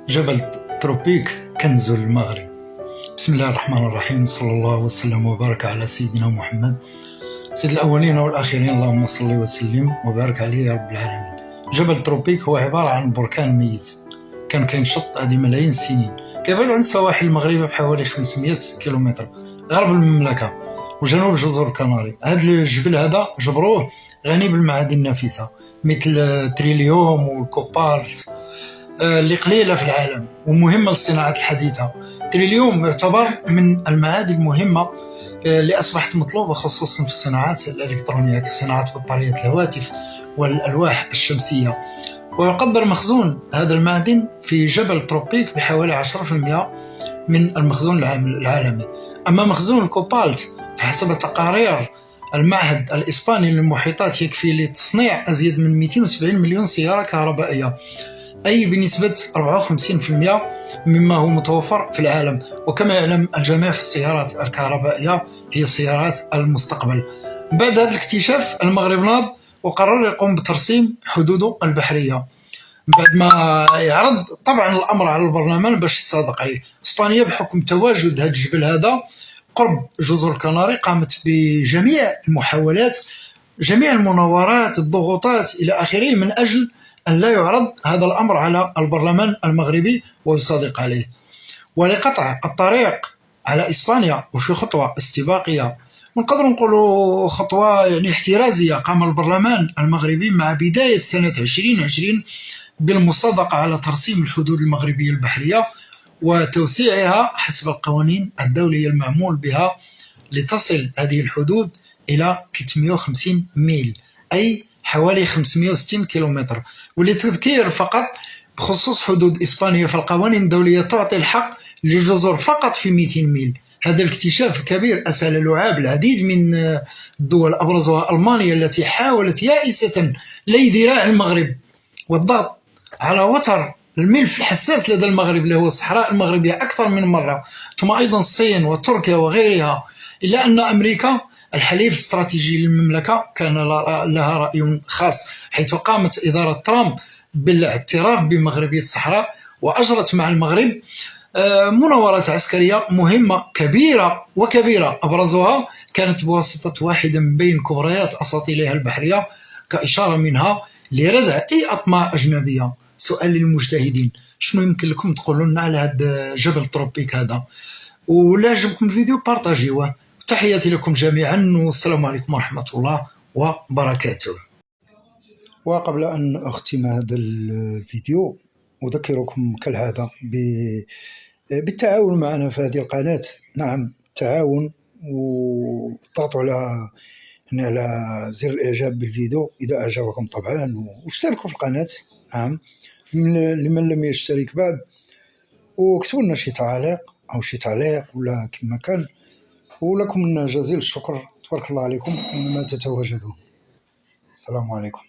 جبل تروبيك كنز المغرب. بسم الله الرحمن الرحيم، صلى الله وسلم وبارك على سيدنا محمد سيد الأولين والآخرين، اللهم صل وسلم وبارك عليه يا رب العالمين. جبل تروبيك هو عبارة عن بركان ميت كان كينشط هذه ملايين السنين، كيبعد عن سواحل المغرب بحوالي 500 كيلومتر غرب المملكة وجنوب جزر الكناري. هذا الجبل هذا جبروه غني بالمعادن النفيسة مثل التريليوم والكوبالت اللي قليلة في العالم ومهمة للصناعات الحديثة. التريليوم يعتبر من المعادن المهمة اللي أصبحت مطلوبة خصوصا في الصناعات الإلكترونية كصناعة بطارية الهواتف والألواح الشمسية. ويقدر مخزون هذا المعدن في جبل تروبيك بحوالي 10% من المخزون العالمي. أما مخزون الكوبالت فحسب تقارير المعهد الإسباني للمحيطات يكفي لتصنيع أزيد من 270 مليون سيارة كهربائية، أي بنسبة 54% مما هو متوفر في العالم. وكما يعلم الجميع في السيارات الكهربائية هي سيارات المستقبل. بعد هذا الاكتشاف المغرب ناض وقرر يقوم بترسيم حدوده البحرية بعد ما يعرض طبعا الأمر على البرلمان باش يصادق عليه. إسبانيا بحكم تواجد هذا الجبل هذا قرب جزر الكناري قامت بجميع المحاولات، جميع المناورات، الضغوطات إلى آخره من أجل أن لا يعرض هذا الأمر على البرلمان المغربي ويصادق عليه. ولقطع الطريق على إسبانيا وفي خطوة استباقية ونقدر نقولوا خطوة يعني احترازية، قام البرلمان المغربي مع بداية سنة 2020 بالمصادقة على ترسيم الحدود المغربية البحرية وتوسيعها حسب القوانين الدولية المعمول بها لتصل هذه الحدود إلى 350 ميل، أي حوالي 560 كيلومتر. ولتذكير فقط بخصوص حدود إسبانيا، فالقوانين الدولية تعطي الحق للجزر فقط في 200 ميل. هذا الاكتشاف الكبير أسهل لعاب العديد من الدول أبرزها ألمانيا التي حاولت يائسة لي ذراع المغرب والضغط على وتر الملف الحساس لدى المغرب اللي هو الصحراء المغربية أكثر من مرة، ثم أيضا الصين وتركيا وغيرها، إلا أن أمريكا الحليف الاستراتيجي للمملكة كان لها رأي خاص، حيث قامت إدارة ترامب بالاعتراف بمغربية الصحراء وأجرت مع المغرب مناورات عسكرية مهمة كبيرة أبرزها كانت بواسطة واحدة من بين كبريات أساطيلها البحرية كإشارة منها لردع أي أطماع أجنبية. سؤال للمجتهدين، شنو يمكن لكم تقولوا لنا على هذا جبل تروبيك هذا؟ ولا عجبكم الفيديو بارطاجيوه. تحياتي لكم جميعا والسلام عليكم ورحمة الله وبركاته. وقبل أن أختم هذا الفيديو أذكركم كالعادة بالتعاون معنا في هذه القناة. نعم، تعاون، وضغطوا على زر الإعجاب بالفيديو إذا أعجبكم طبعا، واشتركوا في القناة. نعم، لمن لم يشترك بعد، وكتبوا لنا شي تعليق أو شي تعليق ولا كما كان، ولكم جزيل الشكر. تبارك الله عليكم أينما تتواجدون. السلام عليكم.